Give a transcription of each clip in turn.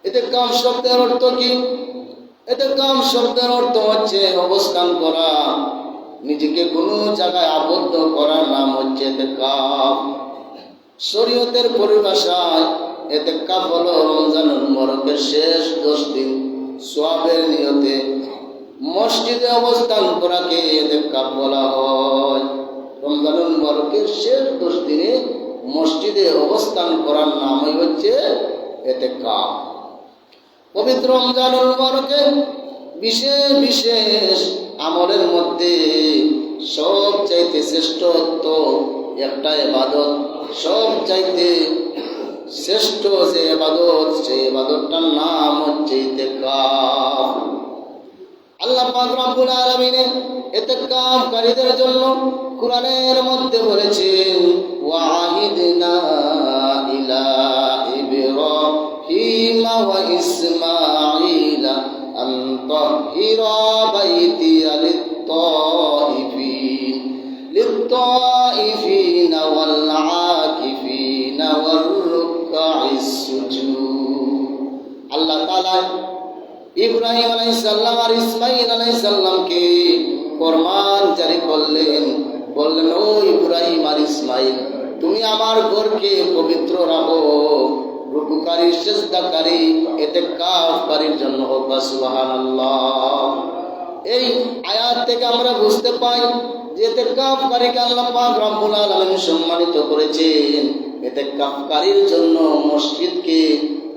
ইতিকাফ শব্দের অর্থ কি? ইতিকাফ শব্দের অর্থ হচ্ছে অবস্থান করা, নিজেকে কোনো জায়গায় আবদ্ধ করার নাম হচ্ছে ইতিকাফ। শরীয়তের পরিভাষায় ইতিকাফ হলো রমজানুল মুবারকের শেষ 10 দিন সওয়াবের নিয়তে মসজিদে অবস্থান করাকে ইতিকাফ বলা হয়। রমজানুল মুবারকের শেষ 10 দিনে মসজিদে অবস্থান করার নামই হচ্ছে ইতিকাফ। পবিত্র রমজানুল মুবারকে বিশেষ বিশেষ আমলের মধ্যে সবচাইতে শ্রেষ্ঠত্ব একটা ইবাদত, সবচাইতে শ্রেষ্ঠ যে ইবাদত, সেই ইবাদতটার নাম হচ্ছে ইতিকাফ। আল্লাহ পাক রব্বুল আলামিন ইতিকাফকারীদের জন্য কুরআনের মধ্যে বলেছেন, ওয়াহিদনা ইলা ইব্রাহিমা ওয়া ইসমাঈলা আন তাহিরা বাইতিয়া লিত-তাইফিন ওয়াল আকিফিন ওয়ার রুকআইস সুজুদ। আল্লাহ তাআলা ইব্রাহিম আলাইহিস সালাম আর ইসমাঈল আলাইহিস সালামকে ফরমান জারি করলেন, বললেন, ও ইব্রাহিম আর ইসমাঈল, তুমি আমার ঘরকে পবিত্র রাখো, রুকুকারী সিজদাকারী ইতিকাফকারীর জন্য হোক। সুবহানাল্লাহ। এই আয়াত থেকে আমরা বুঝতে পাই যে ইতিকাফকারীকে আল্লাহ পাক রব্বুল আলামিন সম্মানিত করেছেন। ইতিকাফকারীর জন্য মসজিদকে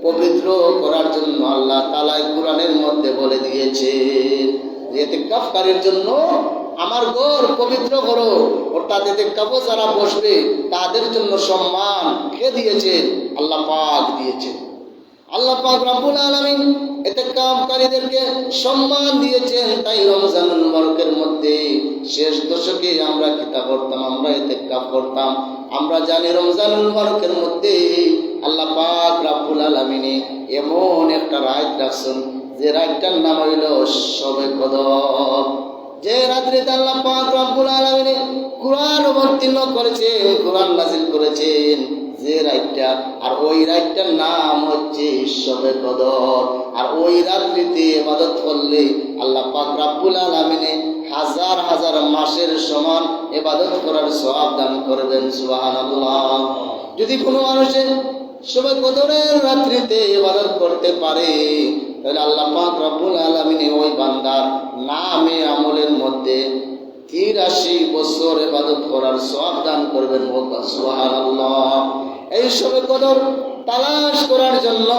পবিত্র করার জন্য আল্লাহ তাআলা কুরআনের মধ্যে বলে দিয়েছেন যে ইতিকাফকারীর জন্য আমার ঘর পবিত্র করো। অর্থাৎ ইতিকাফে যারা বসবে তাদের জন্য সম্মান কে দিয়েছেন? আল্লাহ পাক দিয়েছেন। আল্লাহ পাক রব্বুল আলামিন ইতিকাফকারীদেরকে সম্মান দিয়েছেন। তাই রমজানুল মুবারকের মধ্যে শেষ দশকে আমরা কিতাব পড়তাম, আমরা ইতিকাফ করতাম। আমরা জানি রমজানুল মুবারকের মধ্যে আল্লাহ পাক রব্বুল আলামিন এমন একটা রাত রাখছেন যে রাতটার নাম হইল শবে কদর। যে রাত্রিতে আল্লাহ পাক রব্বুল আলামিন কুরআন অবতীর্ণ করেছেন, কুরআন নাযিল করেছেন যে রাতটা, আর ওই রাতটার নাম হচ্ছে শবে কদর। আর ওই রাত্রিতে ইবাদত করলে আল্লাহ পাক রব্বুল আলামিন হাজার হাজার মাসের সমান ইবাদত করার সওয়াব দান করবেন। সুবহানাল্লাহ। যদি কোনো মানুষের শবে কদরের রাত্রিতে ইবাদত করতে পারে, তাহলে আল্লাহ পাক রব্বুল আলামিন ওই বান্দার নামে আমলের মধ্যে 83 বছর ইবাদত করার সওয়াব দান করবেন। সুবহানাল্লাহ। এই শবে কদর তালাশ করার জন্য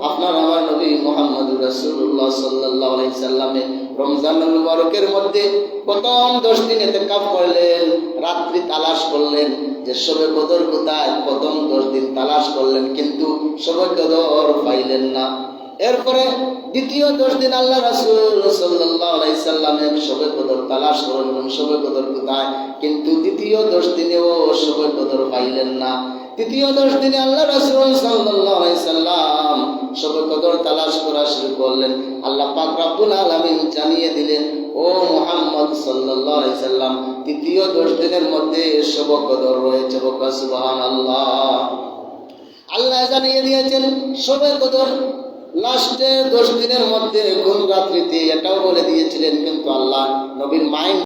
আপনার আমার নবী মুহাম্মদুর রাসূলুল্লাহ সাল্লাল্লাহু আলাইহি সাল্লামে রমজানুল মুবারকের মধ্যে প্রথম 10 দিন ইতিকাফ করলেন, রাত্রি তালাশ করলেন যে শবে কদর কোথায়। প্রথম 10 দিন তালাশ করলেন, কিন্তু শবে কদর পাইলেন না। এরপরে দ্বিতীয় 10 দিন আল্লাহ রাসূল সাল্লাল্লাহু আলাইহি সাল্লামে শবে কদর তালাশ করলেন, শবে কদর কোথায়, কিন্তু দ্বিতীয় 10 দিনেও শবে কদর পাইলেন না। তৃতীয় 10 দিনে আল্লাহ রাসূল সাল্লাল্লাহু আলাইহি সাল্লাম শবে কদর তালাশ করা শুরু করলেন। আল্লাহ পাক রব্বুল আলামিন জানিয়ে দিলেন, ও মুহাম্মদ সাল্লাল্লাহু আলাইহি সাল্লাম, তৃতীয় 10 দিনের মধ্যে শবে কদর রয়েছে। সুবহানাল্লাহ। আল্লাহ জানিয়ে দিয়েছেন শবে কদর লাস্টে 10 দিনের মধ্যে কোন রাত্রিতে, এটাও বলে দিয়েছিলেন, কিন্তু আল্লাহ নবীর মাইন্ড